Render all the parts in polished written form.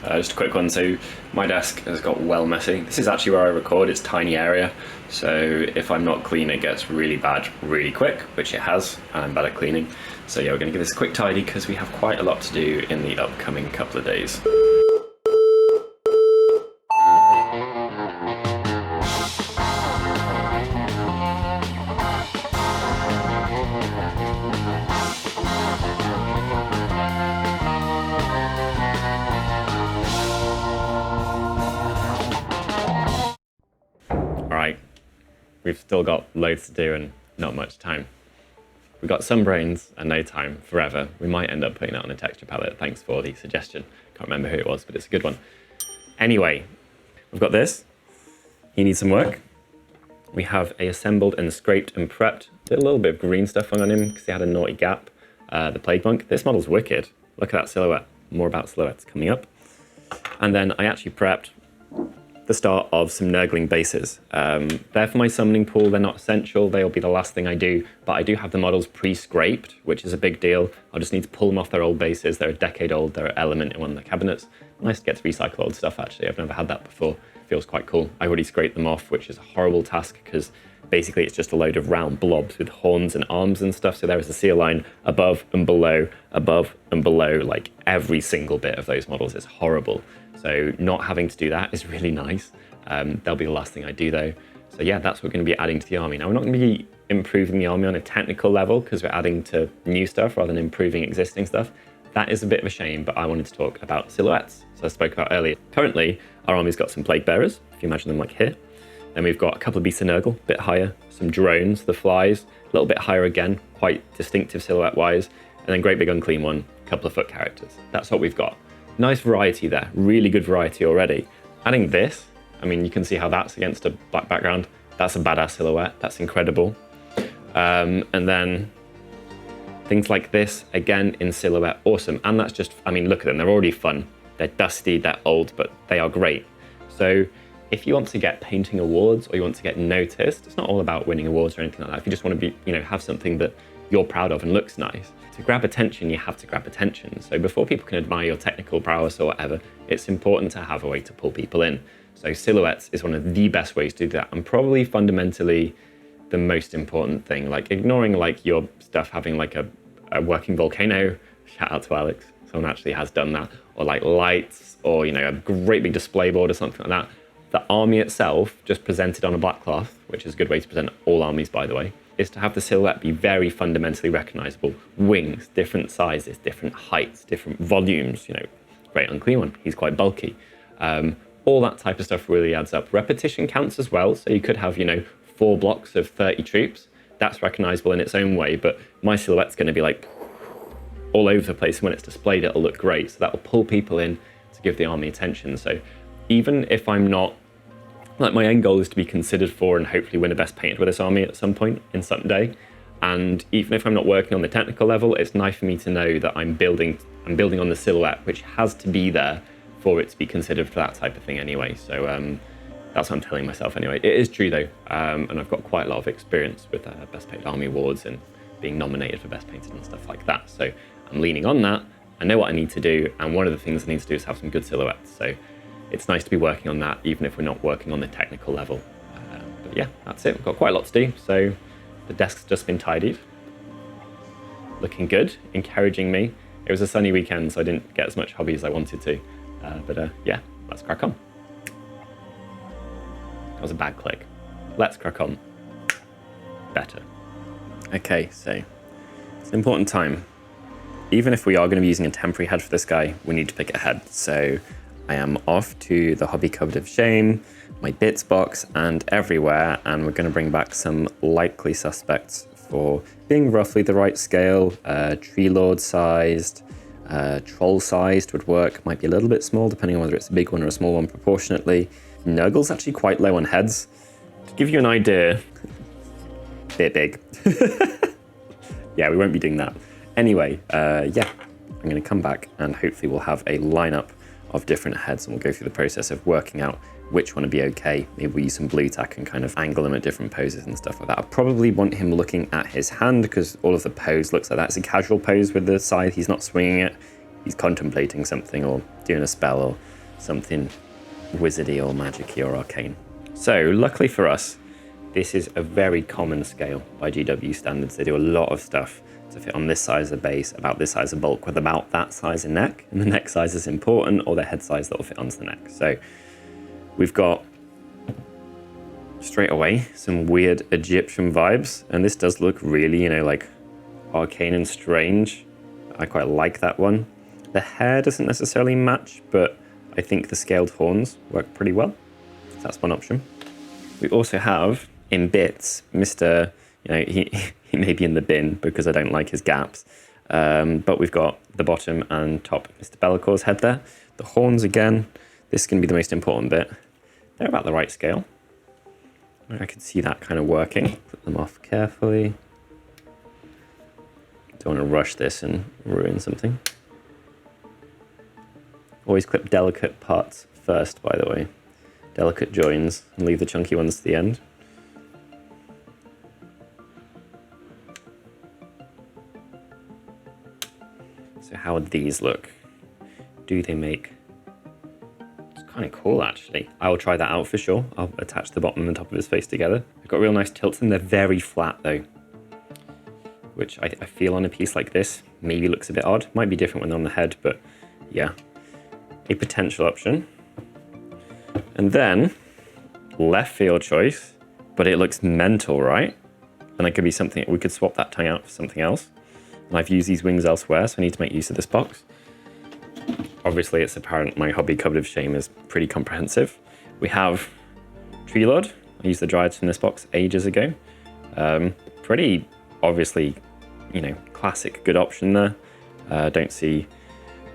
Just a quick one. So my desk has got well messy. This is actually where I record. It's a tiny area, so if I'm not clean it gets really bad really quick, which it has, and I'm bad at cleaning. So yeah, we're going to give this a quick tidy because we have quite a lot to do in the upcoming couple of days. Alright, we've still got loads to do and not much time. We've got some brains and no time forever. We might end up putting that on a texture palette. Thanks for the suggestion. Can't remember who it was, but it's a good one. Anyway, we've got this. He needs some work. We have a assembled and scraped and prepped. Did a little bit of green stuff on him because he had a naughty gap. The Plague Monk. This model's wicked. Look at that silhouette. More about silhouettes coming up. And then I actually prepped the start of some Nurgling bases. They're for my summoning pool. They're not essential. They'll be the last thing I do, but I do have the models pre-scraped, which is a big deal. I'll just need to pull them off their old bases. They're a decade old. They're an element in one of the cabinets. Nice to get to recycle old stuff, actually. I've never had that before. Feels quite cool. I already scraped them off, which is a horrible task because basically it's just a load of round blobs with horns and arms and stuff. So there is a seal line above and below, like every single bit of those models is horrible. So not having to do that is really nice. That'll be the last thing I do though. So yeah, that's what we're going to be adding to the army. Now we're not going to be improving the army on a technical level because we're adding to new stuff rather than improving existing stuff. That is a bit of a shame, but I wanted to talk about silhouettes. So I spoke about earlier. Currently, our army's got some plague bearers, if you imagine them like here. Then we've got a couple of beasts of Nurgle, a bit higher, some drones, the flies, a little bit higher again, quite distinctive silhouette-wise, and then great big unclean one, a couple of foot characters. That's what we've got. Nice variety there, really good variety already. Adding this, I mean, you can see how that's against a black background. That's a badass silhouette, that's incredible. And then things like this, again, in silhouette, awesome. And that's just, I mean, look at them, they're already fun. They're dusty, they're old, but they are great. So if you want to get painting awards or you want to get noticed, it's not all about winning awards or anything like that. If you just want to be, have something that you're proud of and looks nice, to grab attention, you have to grab attention. So before people can admire your technical prowess or whatever, it's important to have a way to pull people in. So silhouettes is one of the best ways to do that, and probably fundamentally the most important thing. Like ignoring like your stuff having like a working volcano, shout out to Alex, someone actually has done that, or like lights, or a great big display board or something like that. The army itself, just presented on a black cloth, which is a good way to present all armies by the way, is to have the silhouette be very fundamentally recognizable. Wings, different sizes, different heights, different volumes, great unclean one, he's quite bulky. All that type of stuff really adds up. Repetition counts as well, so you could have, 4 blocks of 30 troops. That's recognizable in its own way, but my silhouette's gonna be like all over the place. When it's displayed, it'll look great. So that will pull people in to give the army attention. So even if I'm not, like my end goal is to be considered for and hopefully win a best painted with this army at some point in some day. And even if I'm not working on the technical level, it's nice for me to know that I'm building on the silhouette, which has to be there for it to be considered for that type of thing anyway. So that's what I'm telling myself anyway. It is true though, and I've got quite a lot of experience with Best Painted Army Awards and being nominated for Best Painted and stuff like that. So I'm leaning on that. I know what I need to do, and one of the things I need to do is have some good silhouettes. So it's nice to be working on that, even if we're not working on the technical level. But yeah, that's it. We've got quite a lot to do. So the desk's just been tidied. Looking good, encouraging me. It was a sunny weekend, so I didn't get as much hobby as I wanted to. But yeah, let's crack on. That was a bad click. Let's crack on. Better. Okay, so it's an important time. Even if we are going to be using a temporary head for this guy, we need to pick a head. So I am off to the hobby cupboard of shame, my bits box, and everywhere, and we're going to bring back some likely suspects for being roughly the right scale. Tree Lord sized, troll sized would work. Might be a little bit small depending on whether it's a big one or a small one proportionately. Nurgle's actually quite low on heads. To give you an idea, bit big. Yeah, we won't be doing that. Anyway, yeah, I'm going to come back and hopefully we'll have a lineup of different heads, and we'll go through the process of working out which one would be okay. Maybe we'll use some blue tack and kind of angle them at different poses and stuff like that. I probably want him looking at his hand because all of the pose looks like that. It's a casual pose with the scythe. He's not swinging it. he's contemplating something or doing a spell or something wizardy or magic-y or arcane. So luckily for us, this is a very common scale by GW standards. They do a lot of stuff to fit on this size of base, about this size of bulk, with about that size of neck. And the neck size is important, or the head size that will fit onto the neck. So we've got, straight away, some weird Egyptian vibes. And this does look really, you know, like arcane and strange. I quite like that one. The hair doesn't necessarily match, but I think the scaled horns work pretty well. So that's one option. We also have, in bits, Mr. You know, he may be in the bin because I don't like his gaps. But we've got the bottom and top of Mr. Bellacor's head there. The horns, again, this is going to be the most important bit. They're about the right scale. I can see that kind of working. Put them off carefully. Don't want to rush this and ruin something. Always clip delicate parts first, by the way. Delicate joins, and leave the chunky ones to the end. So how would these look? Do they make... It's kind of cool, actually. I will try that out for sure. I'll attach the bottom and top of his face together. They've got real nice tilts, and they're very flat, though. Which I feel on a piece like this maybe looks a bit odd. Might be different when they're on the head, but yeah. A potential option. And then, left field choice, but it looks mental, right? And that could be something, we could swap that tongue out for something else. And I've used these wings elsewhere, so I need to make use of this box. Obviously, it's apparent my hobby cupboard of shame is pretty comprehensive. We have Tree Lord. I used the Dryads from this box ages ago. Pretty obviously, you know, classic good option there. Don't see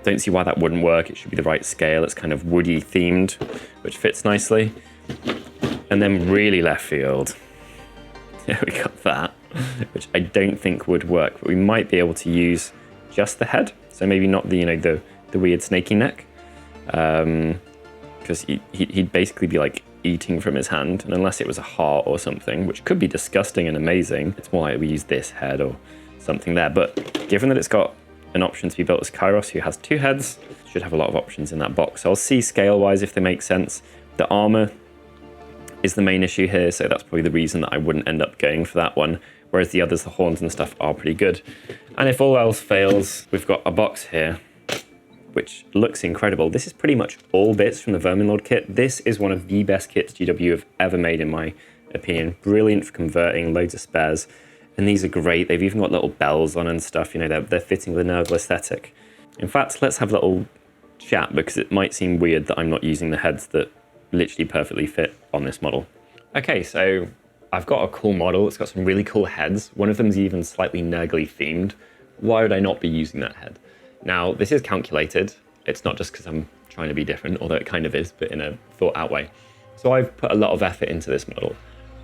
why that wouldn't work. It should be the right scale. It's kind of woody themed, which fits nicely. And then really left field. Yeah, we got that, which I don't think would work, but we might be able to use just the head. So maybe not the, you know, the weird snaky neck, because he'd basically be like eating from his hand, and unless it was a heart or something, which could be disgusting and amazing, it's more like we use this head or something there. But given that it's got an option to be built as Kairos, who has two heads, should have a lot of options in that box. So I'll see scale-wise if they make sense. The armor is the main issue here, so that's probably the reason that I wouldn't end up going for that one, whereas the others, the horns and stuff, are pretty good. And if all else fails, we've got a box here, which looks incredible. This is pretty much all bits from the Vermin Lord kit. This is one of the best kits GW have ever made, in my opinion. Brilliant for converting, loads of spares. And these are great. They've even got little bells on and stuff. You know, they're fitting the Nerval aesthetic. In fact, let's have a little chat, because it might seem weird that I'm not using the heads that literally perfectly fit on this model. Okay, so I've got a cool model. It's got some really cool heads. One of them's even slightly nurgly themed. Why would I not be using that head? Now, this is calculated. It's not just because I'm trying to be different, although it kind of is, but in a thought out way. So I've put a lot of effort into this model,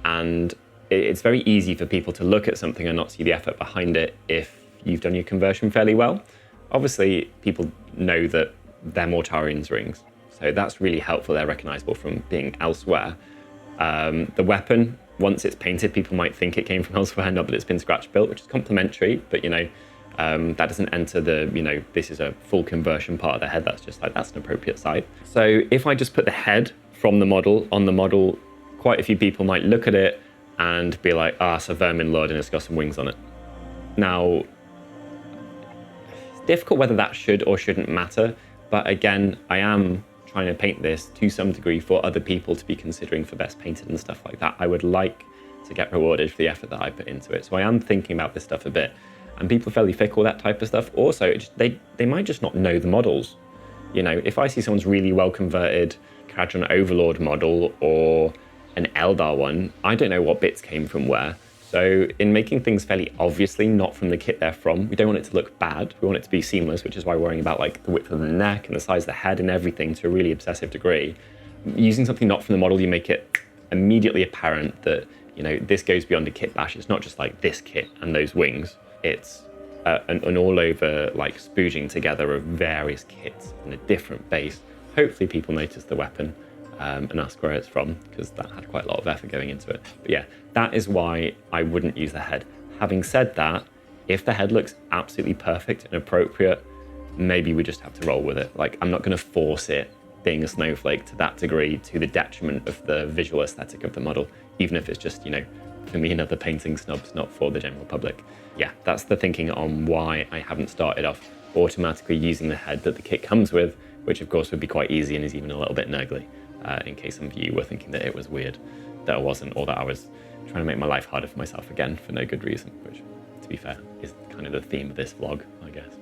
and it's very easy for people to look at something and not see the effort behind it if you've done your conversion fairly well. Obviously, people know that they're Mortarian's rings, so that's really helpful. They're recognizable from being elsewhere. The weapon, once it's painted, people might think it came from elsewhere, not that it's been scratch built, which is complimentary, but you know, that doesn't enter the, you know, this is a full conversion part of the head. That's just like, that's an appropriate side. So if I just put the head from the model on the model, quite a few people might look at it and be like, ah, it's a Vermin Lord and it's got some wings on it. Now, it's difficult whether that should or shouldn't matter, but again, I am trying to paint this to some degree for other people to be considering for best painted and stuff like that. I would like to get rewarded for the effort that I put into it. So I am thinking about this stuff a bit. And people are fairly fickle, that type of stuff. Also, they might just not know the models. You know, if I see someone's really well converted Kharadron Overlord model or an Eldar one, I don't know what bits came from where. So in making things fairly obviously not from the kit they're from, we don't want it to look bad. We want it to be seamless, which is why we're worrying about like the width of the neck and the size of the head and everything to a really obsessive degree. Using something not from the model, you make it immediately apparent that, you know, this goes beyond a kit bash. It's not just like this kit and those wings. It's an all-over like spooging together of various kits in a different base. Hopefully people notice the weapon and ask where it's from, because that had quite a lot of effort going into it. But yeah, that is why I wouldn't use the head. Having said that, if the head looks absolutely perfect and appropriate, maybe we just have to roll with it. Like, I'm not going to force it being a snowflake to that degree, to the detriment of the visual aesthetic of the model, even if it's just, you know, for me and other painting snobs, not for the general public. Yeah, that's the thinking on why I haven't started off automatically using the head that the kit comes with, which of course would be quite easy and is even a little bit nurgly, in case some of you were thinking that it was weird that I wasn't, or that I was trying to make my life harder for myself again for no good reason, which, to be fair, is kind of the theme of this vlog, I guess.